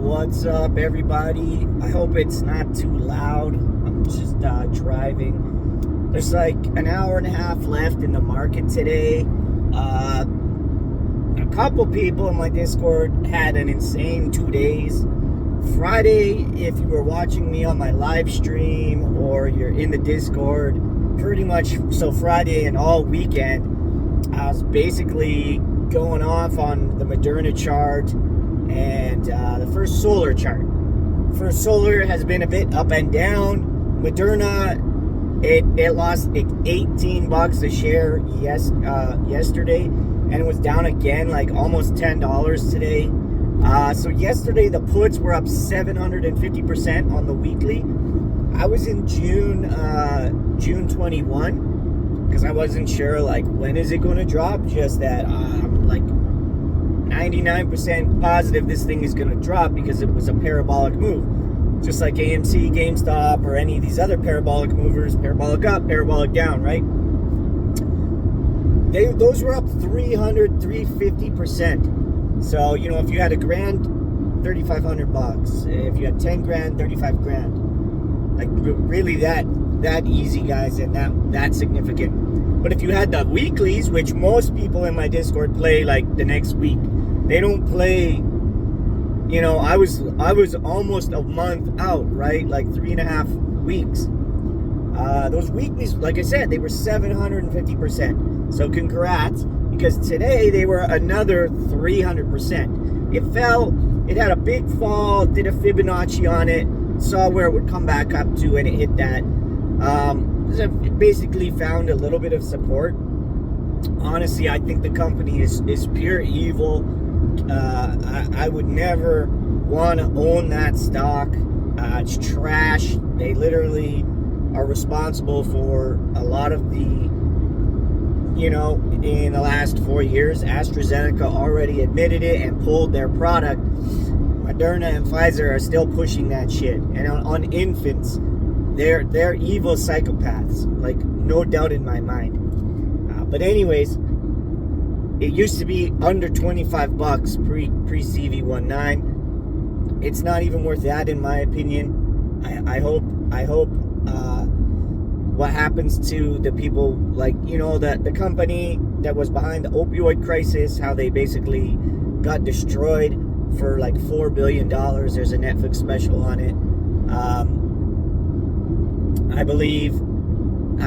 What's up, everybody? I hope it's not too loud. I'm just driving. There's like an hour and a half left in the market today. A couple people in my Discord had an insane 2 days. Friday, if you were watching me on my live stream or you're in the Discord, pretty much, so Friday and all weekend, I was basically going off on the Moderna chart and the first solar chart. First solar has been a bit up and down. Moderna, it lost like $18 a share yesterday, and it was down again like almost $10 today. So yesterday the puts were up 750% on the weekly. I was in June 21 because I wasn't sure like when is it going to drop. Just that I'm like 99% positive this thing is going to drop because it was a parabolic move, just like AMC, GameStop, or any of these other parabolic movers. Parabolic up, parabolic down, right? Those were up 350%. So, you know, if you had a grand, $3,500. If you had 10 grand, 35 grand. Like, really that easy, guys, and that significant. But if you had the weeklies, which most people in my Discord play like the next week, they don't play, you know, I was almost a month out, right? Like 3.5 weeks. Those weeklies, like I said, they were 750%. So congrats, because today they were another 300%. It fell, it had a big fall, did a Fibonacci on it, saw where it would come back up to, and it hit that. It basically found a little bit of support. Honestly, I think the company is pure evil. I would never want to own that stock. It's trash. They literally are responsible for a lot of the, you know, in the last 4 years, AstraZeneca already admitted it and pulled their product. Moderna and Pfizer are still pushing that shit. And on infants, they're evil psychopaths, like no doubt in my mind. But anyways, it used to be under $25 pre CV19. It's not even worth that, in my opinion. I hope what happens to the people, like, you know, the company that was behind the opioid crisis, how they basically got destroyed for like $4 billion. There's a Netflix special on it. I believe,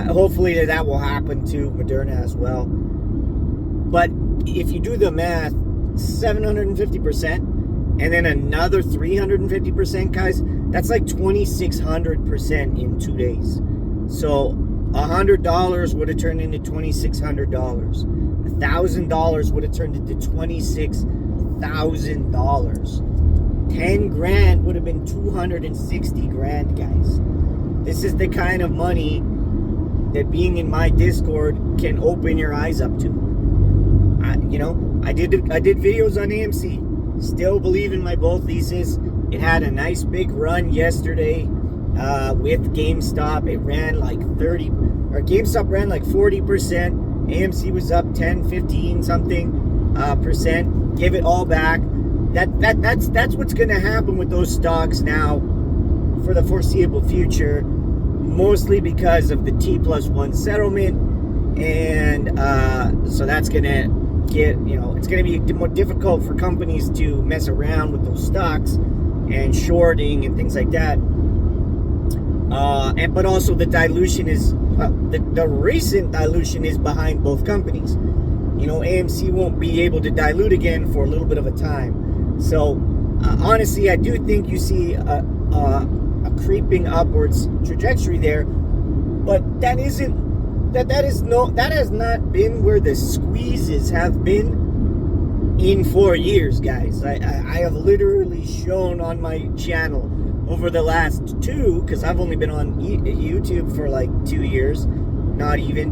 hopefully that will happen to Moderna as well. But if you do the math, 750%, and then another 350%, guys, that's like 2,600% in 2 days. So $100 would have turned into $2,600. $1,000 would have turned into $26,000. 10 grand would have been 260 grand, guys. This is the kind of money that being in my Discord can open your eyes up to. You know, I did videos on AMC. Still believe in my bull thesis. It had a nice big run yesterday with GameStop. It ran like GameStop ran like 40%. AMC was up 10, 15 something percent. Give it all back. That's what's going to happen with those stocks now for the foreseeable future, mostly because of the T+1 settlement. And so that's going to get, you know, it's going to be more difficult for companies to mess around with those stocks and shorting and things like that. But also the dilution is, the recent dilution is behind both companies. You know, AMC won't be able to dilute again for a little bit of a time. So honestly, I do think you see a creeping upwards trajectory there, but that has not been where the squeezes have been in 4 years, guys. I have literally shown on my channel over the last 2, because I've only been on YouTube for like 2 years, not even.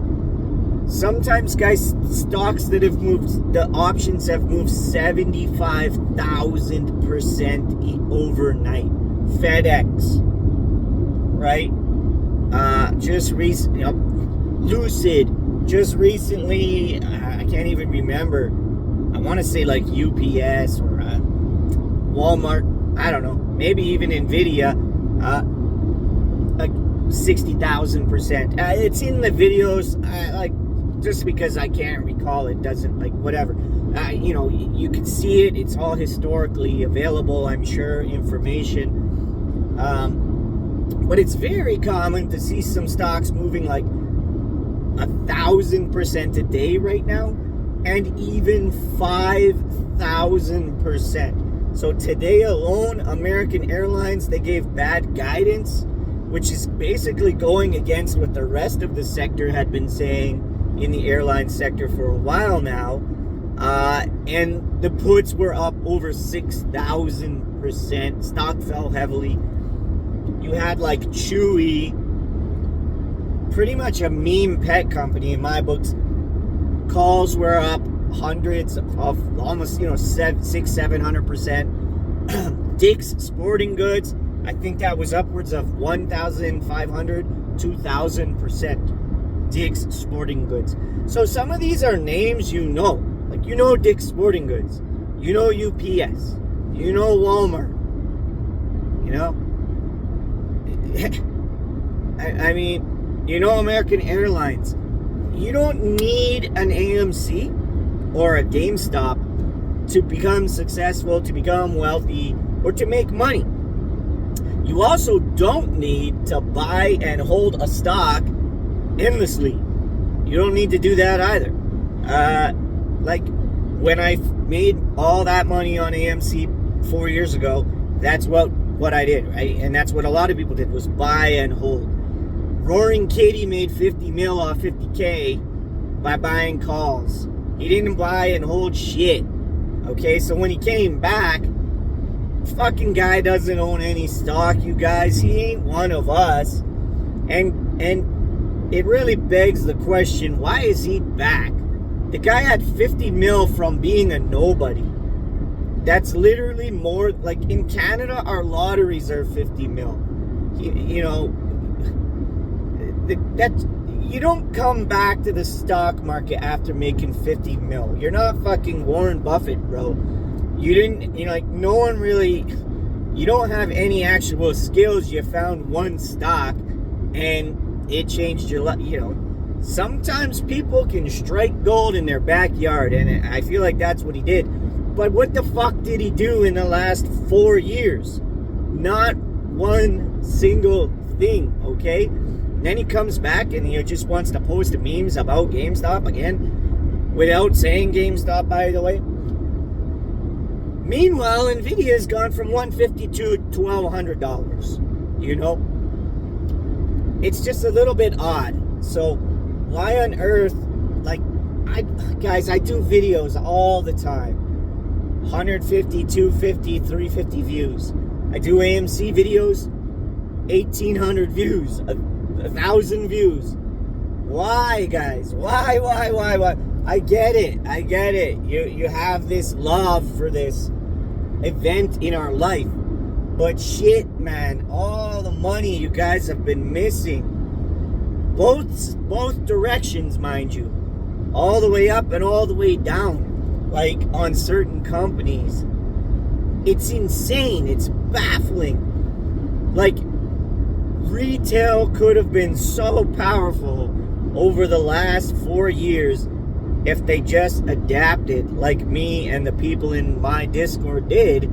Sometimes, guys, stocks that have moved, the options have moved 75,000% overnight. FedEx, right? Just recently, Lucid, just recently, I can't even remember. I want to say like UPS or Walmart. I don't know, maybe even Nvidia, 60,000%. It's in the videos, like, just because I can't recall it doesn't, like, whatever. You know, you can see it. It's all historically available, I'm sure, information. But it's very common to see some stocks moving like 1,000% a day right now, and even 5,000%. So today alone, American Airlines, they gave bad guidance, which is basically going against what the rest of the sector had been saying in the airline sector for a while now. And the puts were up over 6,000%. Stock fell heavily. You had like Chewy, pretty much a meme pet company in my books. Calls were up hundreds of, almost, 600-700%. Dick's Sporting Goods, I think that was upwards of 1,500-2,000%. Dick's Sporting Goods. So some of these are names like Dick's Sporting Goods, UPS, Walmart, I mean, American Airlines. You don't need an AMC or a GameStop to become successful, to become wealthy, or to make money. You also don't need to buy and hold a stock endlessly. You don't need to do that either. Like when I made all that money on AMC 4 years ago, that's what I did, right? And that's what a lot of people did, was buy and hold. Roaring Kitty made 50 mil off 50K by buying calls. He didn't buy and hold shit. Okay, so when he came back, fucking guy doesn't own any stock, you guys. He ain't one of us. And it really begs the question, why is he back? The guy had 50 mil from being a nobody. That's literally more, like in Canada, our lotteries are 50 mil. You don't come back to the stock market after making 50 mil. You're not fucking Warren Buffett, bro. You didn't, no one really, you don't have any actual skills. You found one stock and it changed your life. Sometimes people can strike gold in their backyard, and I feel like that's what he did. But what the fuck did he do in the last 4 years? Not one single thing, okay? And then he comes back and he just wants to post memes about GameStop again, without saying GameStop, by the way. Meanwhile, Nvidia's gone from $150 to $1,200. It's just a little bit odd. So why on earth, I do videos all the time. 150, 250, 350 views. I do AMC videos, 1,800 views, 1,000 views. Why, guys? Why? I get it. You have this love for this event in our life. But shit, man, all the money you guys have been missing. Both directions, mind you. All the way up and all the way down. Like on certain companies. It's insane. It's baffling. Like, retail could have been so powerful over the last 4 years if they just adapted, like me and the people in my Discord did,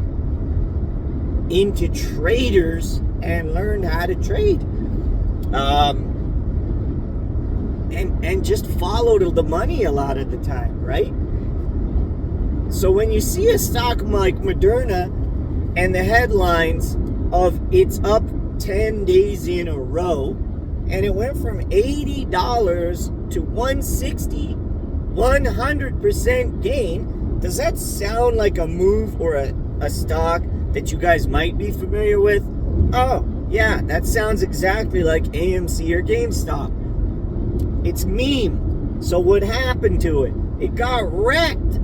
into traders and learned how to trade. And just followed the money a lot of the time, right? So when you see a stock like Moderna and the headlines of it's up 10 days in a row, and it went from $80 to $160, 100% gain, does that sound like a move or a stock that you guys might be familiar with? Oh, yeah, that sounds exactly like AMC or GameStop. It's meme. So what happened to it? It got wrecked.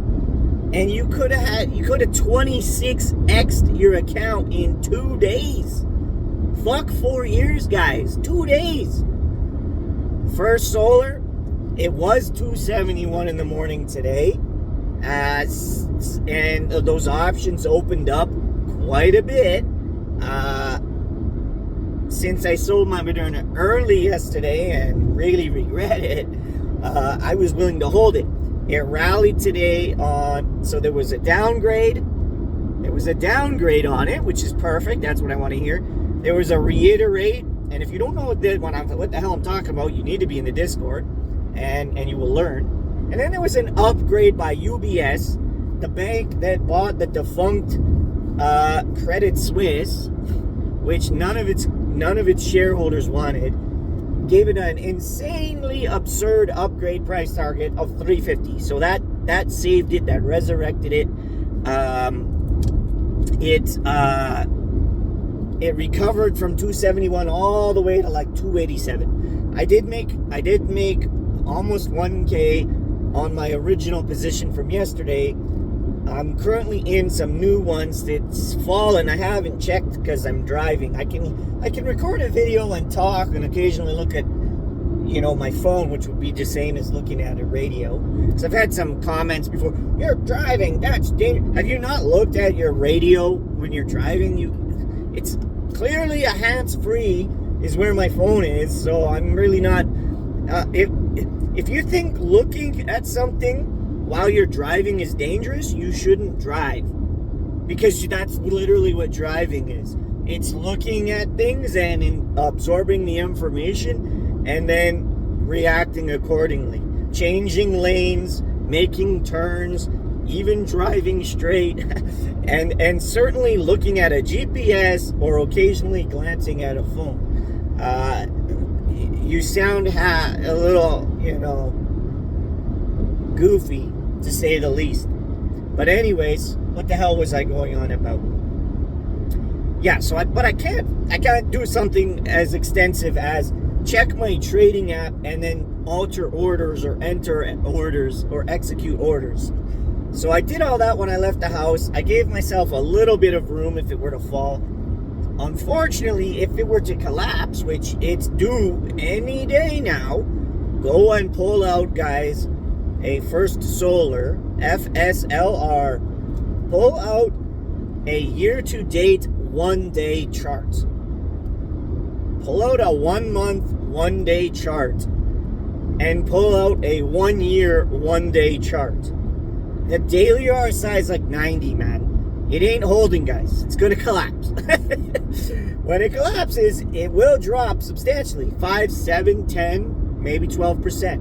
And you could have 26x'd your account in 2 days. Fuck 4 years, guys. 2 days. First Solar, it was 271 in the morning today. And those options opened up quite a bit. Since I sold my Moderna early yesterday and really regret it, I was willing to hold it. It rallied today so there was a downgrade. There was a downgrade on it, which is perfect. That's what I want to hear. There was a reiterate, and if you don't know what the hell I'm talking about, you need to be in the Discord, and you will learn. And then there was an upgrade by UBS, the bank that bought the defunct Credit Suisse, which none of its shareholders wanted. Gave it an insanely absurd upgrade price target of $350. So that saved it, that resurrected it. It recovered from 271 all the way to like 287. I did make almost 1K on my original position from yesterday. I'm currently in some new ones that's fallen. I haven't checked because I'm driving. I can record a video and talk and occasionally look at, my phone, which would be the same as looking at a radio. Because I've had some comments before. You're driving. That's dangerous. Have you not looked at your radio when you're driving? It's clearly a hands-free is where my phone is. So I'm really not. If you think looking at something while you're driving is dangerous, you shouldn't drive. Because that's literally what driving is. It's looking at things and absorbing the information and then reacting accordingly. Changing lanes, making turns, even driving straight, and certainly looking at a GPS or occasionally glancing at a phone. You sound a little, goofy, to say the least. But anyways, what the hell was I going on about? Yeah, but I can't do something as extensive as check my trading app and then alter orders or enter orders or execute orders. So I did all that when I left the house. I gave myself a little bit of room if it were to fall. Unfortunately, if it were to collapse, which it's due any day now, go and pull out, guys, a First Solar FSLR. Pull out a year-to-date one-day chart. Pull out a 1 month, 1 day chart. And pull out a 1 year, 1 day chart. The daily RSI is like 90, man. It ain't holding, guys. It's going to collapse. When it collapses, it will drop substantially. 5, 7, 10, maybe 12%.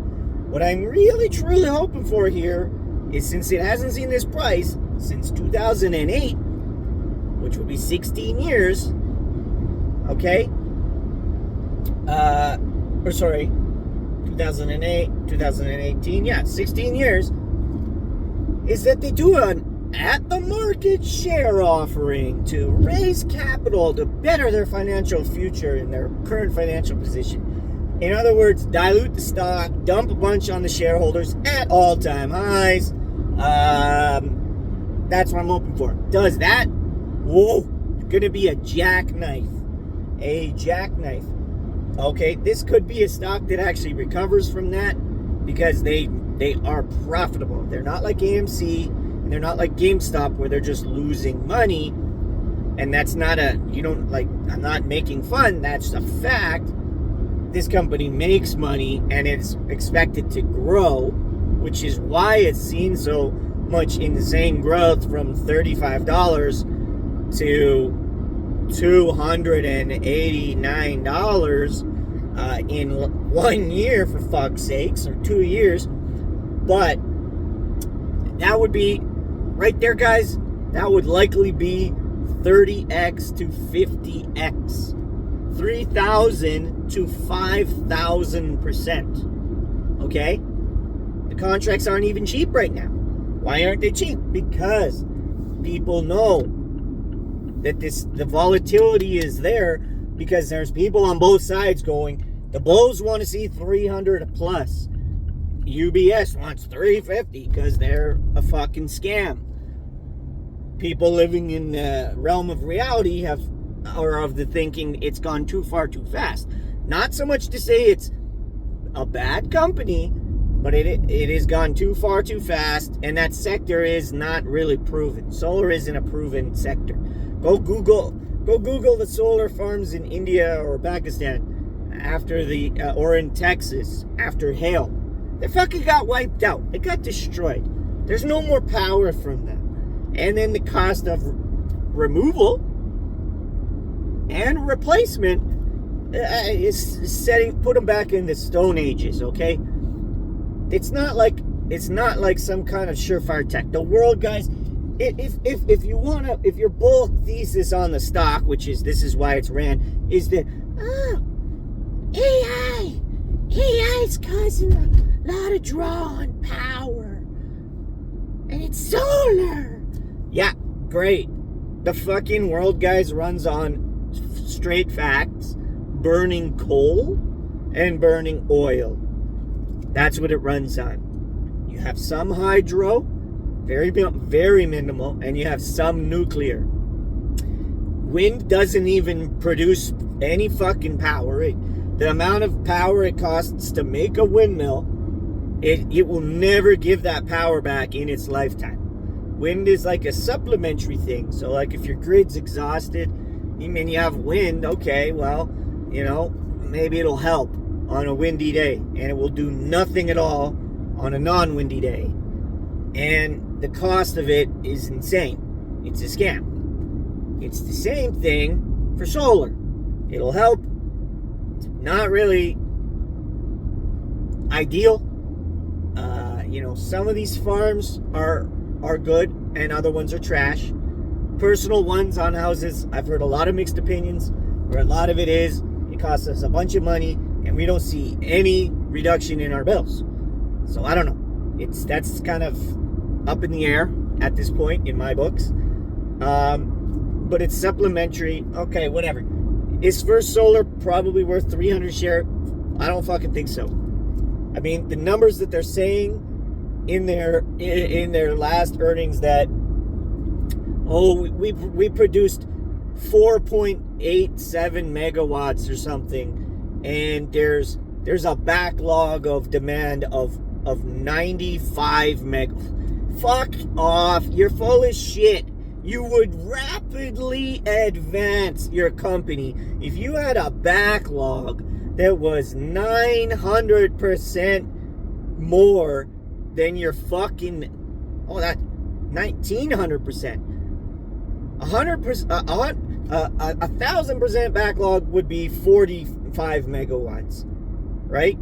What I'm really, truly hoping for here is, since it hasn't seen this price since 2008, which would be 16 years, okay? 2008, 2018, yeah, 16 years, is that they do an at-the-market share offering to raise capital to better their financial future and their current financial position. In other words, dilute the stock, dump a bunch on the shareholders at all-time highs. That's what I'm hoping for. Does that? Whoa, it's going to be a jackknife. A jackknife. Okay, this could be a stock that actually recovers from that because they are profitable. They're not like AMC, and they're not like GameStop where they're just losing money. And that's not I'm not making fun, that's a fact. This company makes money and it's expected to grow, which is why it's seen so much insane growth from $35 to $289 in 1 year, for fuck's sakes, or 2 years. But that would be right there, guys. That would likely be 30x to 50x, 3,000 to 5,000%. Okay, the contracts aren't even cheap right now. Why aren't they cheap? Because people know that the volatility is there, because there's people on both sides going, the bulls want to see 300 plus. UBS wants 350 because they're a fucking scam. People living in the realm of reality are of the thinking it's gone too far too fast. Not so much to say it's a bad company, but it has gone too far too fast, and that sector is not really proven. Solar isn't a proven sector. Go Google the solar farms in India or Pakistan after or in Texas after hail. They fucking got wiped out. They got destroyed. There's no more power from them. And then the cost of removal and replacement is put them back in the Stone Ages, okay? It's not like some kind of surefire tech. The world, guys, if your bull thesis on the stock, this is why it's ran, is that AI is causing a lot of draw on power, and it's solar. Yeah, great. The fucking world, guys, runs on straight facts, burning coal and burning oil. That's what it runs on. You have some hydro, very minimal, and you have some nuclear. Wind doesn't even produce any fucking power. The amount of power it costs to make a windmill, it will never give that power back in its lifetime. Wind is like a supplementary thing. So like if your grid's exhausted, and you have wind, okay, well, maybe it'll help on a windy day, and it will do nothing at all on a non-windy day. And the cost of it is insane. It's a scam. It's the same thing for solar. It'll help. It's not really ideal. Some of these farms are good and other ones are trash. Personal ones on houses, I've heard a lot of mixed opinions, where a lot of it is, it costs us a bunch of money and we don't see any reduction in our bills. So I don't know. That's kind of up in the air at this point in my books. But it's supplementary. Okay, whatever. Is First Solar probably worth 300 share? I don't fucking think so. I mean, the numbers that they're saying in their last earnings that we produced 4.87 megawatts or something, and there's a backlog of demand of 95 meg. Fuck off. You're full of shit. You would rapidly advance your company if you had a backlog that was 900% more than your fucking, that 1900%. 1,000% backlog would be 45 megawatts, right?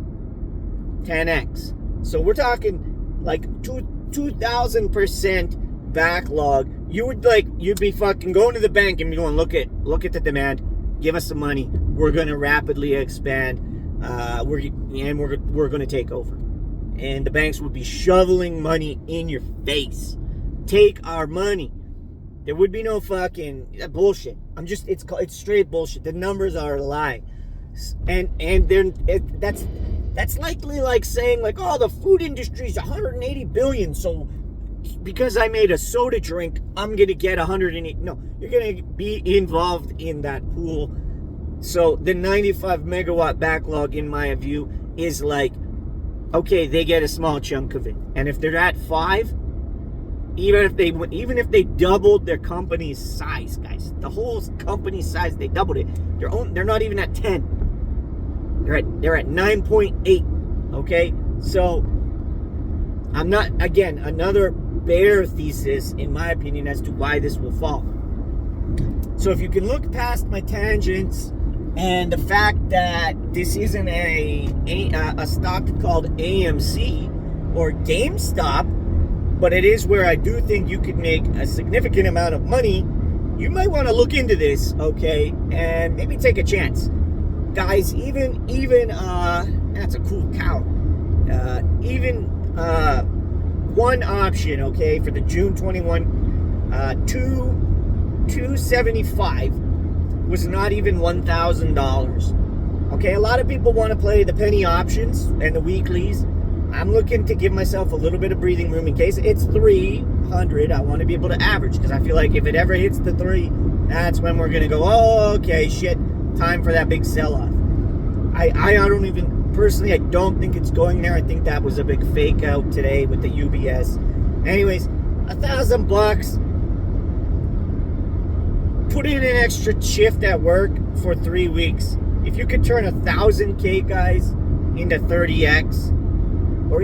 10x. So we're talking like 2,000% backlog. You'd be fucking going to the bank and be going, look at the demand, give us some money, we're gonna rapidly expand, we're gonna take over. And the banks would be shoveling money in your face. Take our money. There would be no fucking bullshit. It's straight bullshit. The numbers are a lie. And that's likely like saying like, oh, the food industry is 180 billion, so because I made a soda drink, I'm gonna get 180. No, you're gonna be involved in that pool. So the 95 megawatt backlog, in my view, is like, okay, they get a small chunk of it, and if they're at 5, even if they doubled their company's size, guys, the whole company's size, they doubled it. They're not even at 10. They're at 9.8. Okay, so I'm not, again, another bear thesis, in my opinion, as to why this will fall. So if you can look past my tangents and the fact that this isn't a stock called AMC or GameStop, but it is where I do think you could make a significant amount of money, you might want to look into this, okay, and maybe take a chance. Guys, even that's a cool cow. One option, okay, for the June 21, 275 was not even $1,000. Okay, a lot of people want to play the penny options and the weeklies. I'm looking to give myself a little bit of breathing room in case it's 300. I want to be able to average, because I feel like if it ever hits the 3, that's when we're going to go, oh, okay, shit, time for that big sell-off. I don't even, personally, I don't think it's going there. I think that was a big fake out today with the UBS. Anyways, $1,000. put in an extra shift at work for 3 weeks. If you could turn 1,000K, guys, into 30X, or,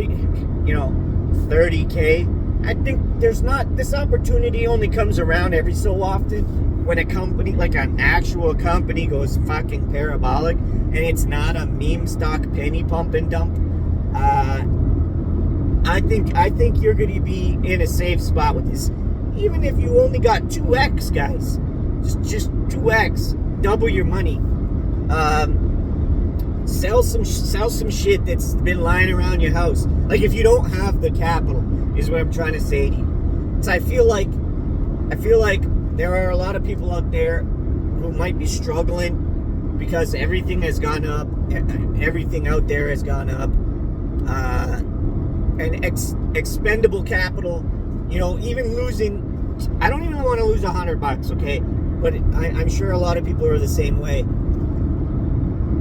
30K, I think this opportunity only comes around every so often when a company, like an actual company, goes fucking parabolic, and it's not a meme stock penny pump and dump. I think you're going to be in a safe spot with this. Even if you only got 2X, guys, just 2X, double your money. Sell some shit that's been lying around your house. Like, if you don't have the capital, is what I'm trying to say to you. So I feel like there are a lot of people out there who might be struggling because everything has gone up. Everything out there has gone up. And expendable capital, even losing, I don't even want to lose $100, okay? But I'm sure a lot of people are the same way.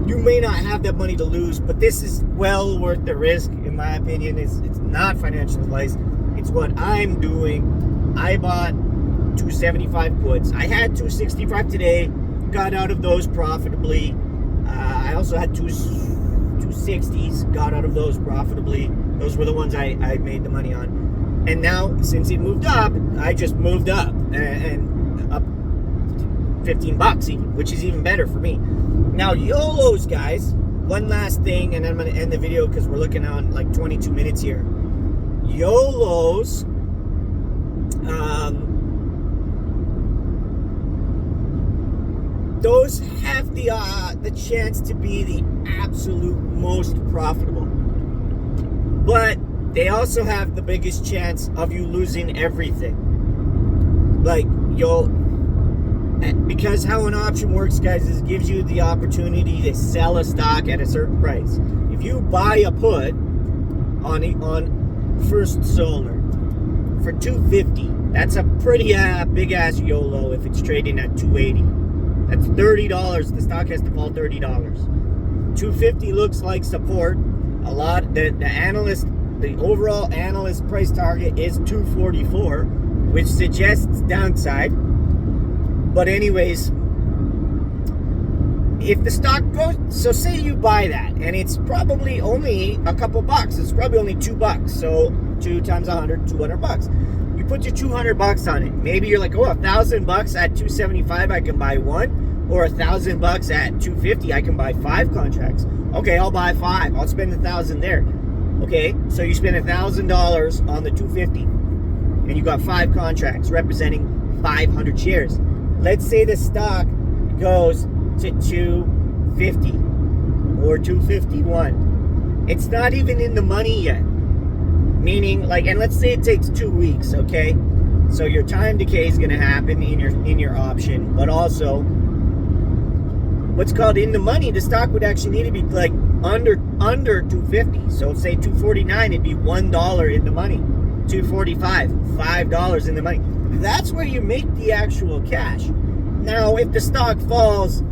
You may not have that money to lose, but this is well worth the risk, in my opinion. It's not financial advice. It's what I'm doing. I bought 275 puts. I had 265 today. Got out of those profitably. I also had 260s. Got out of those profitably. Those were the ones I made the money on. And now, since it moved up, I just moved up and up $15 even, which is even better for me. Now, YOLOs, guys. One last thing, and I'm going to end the video because we're looking on like 22 minutes here. YOLOs, those have the chance to be the absolute most profitable. But they also have the biggest chance of you losing everything. Like, because how an option works, guys, is it gives you the opportunity to sell a stock at a certain price. If you buy a put on First Solar for $250, that's a pretty big ass YOLO if it's trading at $280. That's $30. The stock has to fall $30. $250 looks like support. A lot. The overall analyst price target is $244, which suggests downside. But anyways, if the stock goes, so say you buy that, and it's probably only a couple bucks. It's probably only $2. So 2 times 100, $200. You put your $200 on it. Maybe you're like, oh, $1,000 at 275, I can buy one, or $1,000 at 250, I can buy 5 contracts. Okay, I'll buy 5. I'll spend $1,000 there. Okay, so you spend $1,000 on the 250, and you got 5 contracts representing 500 shares. Let's say the stock goes to 250 or 251. It's not even in the money yet. Meaning, like, and let's say it takes 2 weeks, okay? So your time decay is going to happen in your option, but also what's called in the money, the stock would actually need to be like under 250. So say 249, it'd be $1 in the money. 245, $5 in the money. That's where you make the actual cash. Now, if the stock falls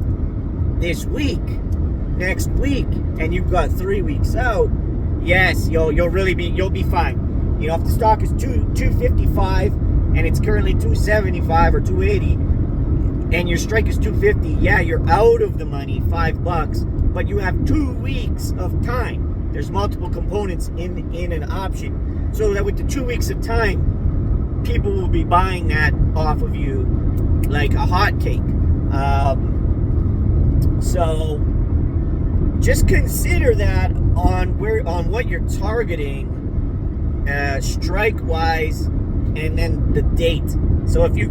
this week, next week, and you've got 3 weeks out, yes, you'll be fine. If the stock is 255 and it's currently 275 or 280, and your strike is 250, yeah, you're out of the money, $5, but you have 2 weeks of time. There's multiple components in an option, so that with the 2 weeks of time, people will be buying that off of you like a hotcake. So just consider that on what you're targeting, strike wise, and then the date. So if you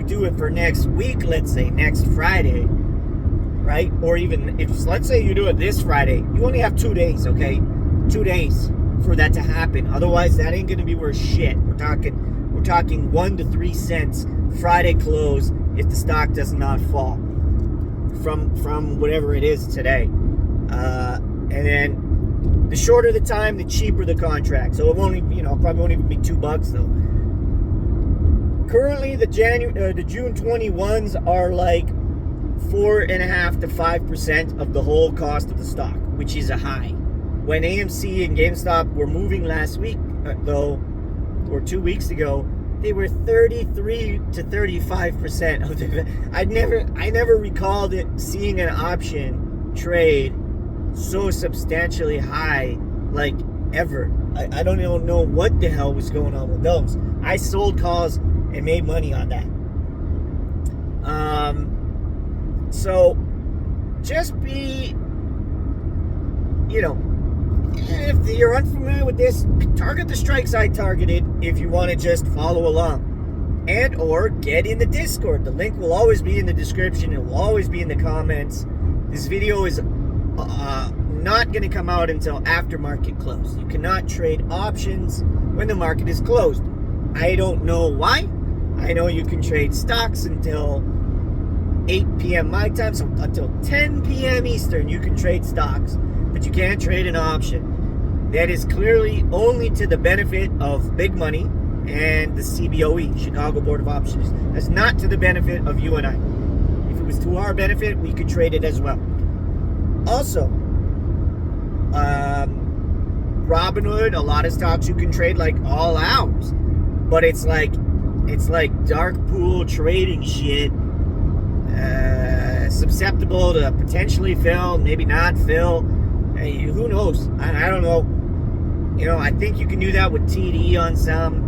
do it for next week, let's say next Friday, right? Or even if let's say you do it this Friday, you only have 2 days, okay? 2 days for that to happen. Otherwise, that ain't gonna be worth shit. We're talking 1 to 3 cents Friday close if the stock does not fall from whatever it is today. And then the shorter the time, the cheaper the contract. So it won't, probably won't even be $2 though. Currently, the June 21s are like 4.5% to 5% of the whole cost of the stock, which is a high. When AMC and GameStop were moving last week, though, or 2 weeks ago, they were 33 to 35% of the. I never recalled seeing an option trade so substantially high, like, ever. I don't even know what the hell was going on with those. I sold calls and made money on that. So just be, if you're unfamiliar with this, target the strikes I targeted if you want to just follow along, and or get in the Discord. The link will always be in the description. It will always be in the comments. This video is not going to come out until after market close. You cannot trade options when the market is closed. I don't know why. I know you can trade stocks until 8 p.m. my time, so until 10 p.m. Eastern you can trade stocks, but you can't trade an option. That is clearly only to the benefit of big money and the CBOE, Chicago Board of Options. That's not to the benefit of you and I. If it was to our benefit, we could trade it as well. Also, Robinhood, a lot of stocks you can trade like all hours, but it's like dark pool trading shit, susceptible to potentially fill, maybe not fill. Hey, who knows? I don't know. I think you can do that with TD on some.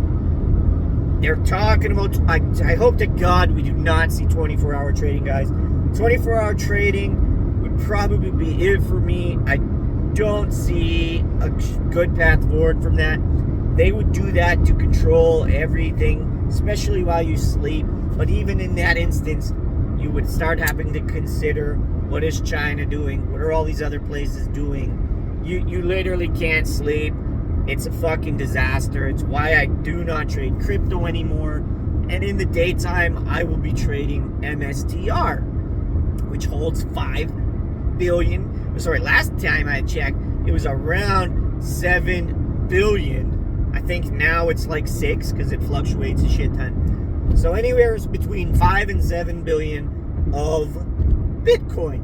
They're talking about. I hope to God we do not see 24-hour trading, guys. 24-hour trading would probably be it for me. I don't see a good path forward from that. They would do that to control everything, especially while you sleep. But even in that instance, you would start having to consider, what is China doing? What are all these other places doing? You literally can't sleep. It's a fucking disaster. It's why I do not trade crypto anymore. And in the daytime, I will be trading MSTR, which holds 5 billion. Sorry, last time I checked, it was around 7 billion. I think now it's like 6 because it fluctuates a shit ton. So anywhere between 5 and 7 billion of Bitcoin.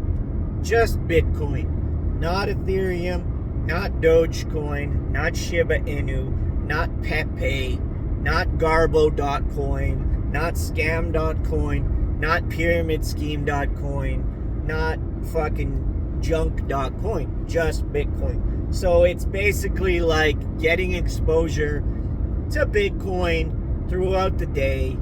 Just Bitcoin. Not Ethereum, not Dogecoin, not Shiba Inu, not Pepe, not Garbo.coin, not Scam.coin, not PyramidScheme.coin, not fucking Junk.coin, just Bitcoin. So it's basically like getting exposure to Bitcoin throughout the day,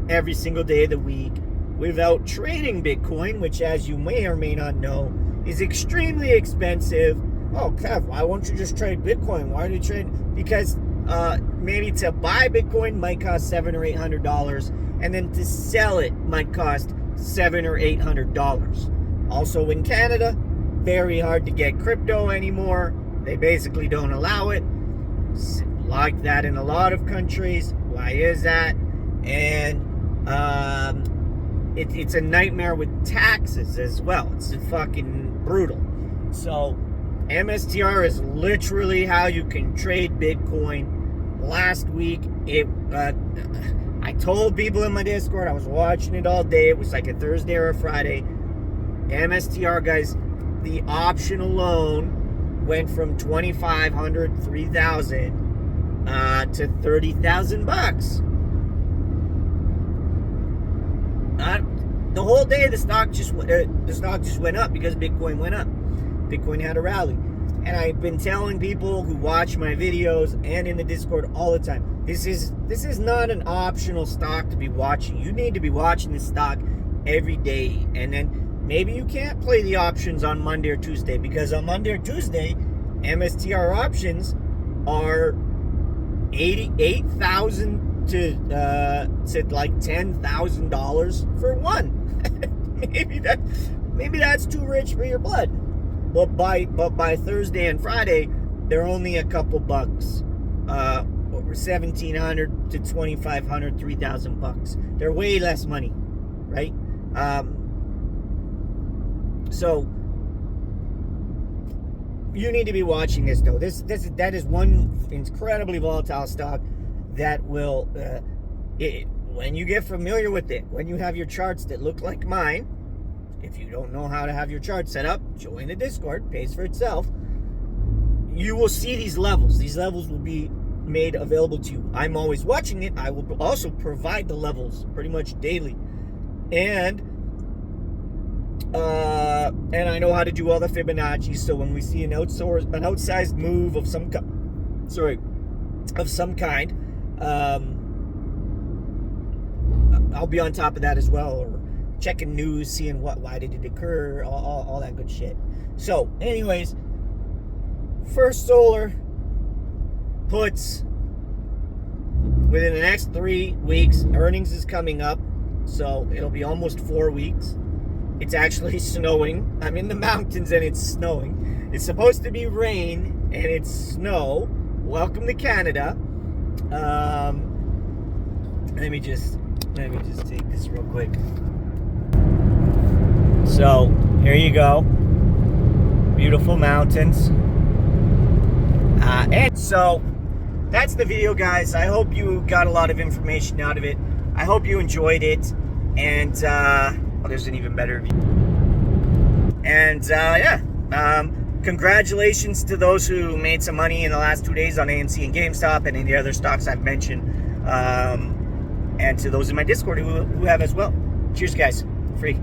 every single day of the week, without trading Bitcoin, which, as you may or may not know, is extremely expensive. Oh, Kev, why won't you just trade Bitcoin? Why do you trade? Because maybe to buy Bitcoin might cost $700 or $800, and then to sell it might cost $700 or $800. Also in Canada, very hard to get crypto anymore. They basically don't allow it. Like that in a lot of countries. Why is that? And it's a nightmare with taxes as well. It's fucking brutal. So MSTR is literally how you can trade Bitcoin. Last week, I told people in my Discord, I was watching it all day. It was like a Thursday or a Friday. MSTR, guys, the option alone went from $2,500, $3,000 to $30,000. The whole day the stock just went up because Bitcoin went up. Bitcoin had a rally. And I've been telling people who watch my videos and in the Discord all the time, this is not an optional stock to be watching. You need to be watching this stock every day. And then maybe you can't play the options on Monday or Tuesday, because on Monday or Tuesday, MSTR options are $88,000 to like $10,000 for one. maybe that's too rich for your blood. But by Thursday and Friday, they're only a couple bucks. Over $1,700 to $2,500, $3,000. They're way less money, right? So you need to be watching this, though. That is one incredibly volatile stock that will, when you get familiar with it, when you have your charts that look like mine. If you don't know how to have your chart set up, join the Discord, pays for itself. You will see these levels. These levels will be made available to you. I'm always watching it. I will also provide the levels pretty much daily. And I know how to do all the Fibonacci, so when we see an outsized move of some kind, I'll be on top of that as well, or checking news, seeing why did it occur, all that good shit. So, anyways, First Solar puts within the next 3 weeks. Earnings is coming up, so it'll be almost 4 weeks. It's actually snowing. I'm in the mountains and it's snowing. It's supposed to be rain and it's snow. Welcome to Canada. Let me just take this real quick. So here you go. Beautiful mountains. And so that's the video, guys. I hope you got a lot of information out of it. I hope you enjoyed it. And there's an even better view. And congratulations to those who made some money in the last 2 days on AMC and GameStop and any other stocks I've mentioned. And to those in my Discord who have as well. Cheers, guys. Free.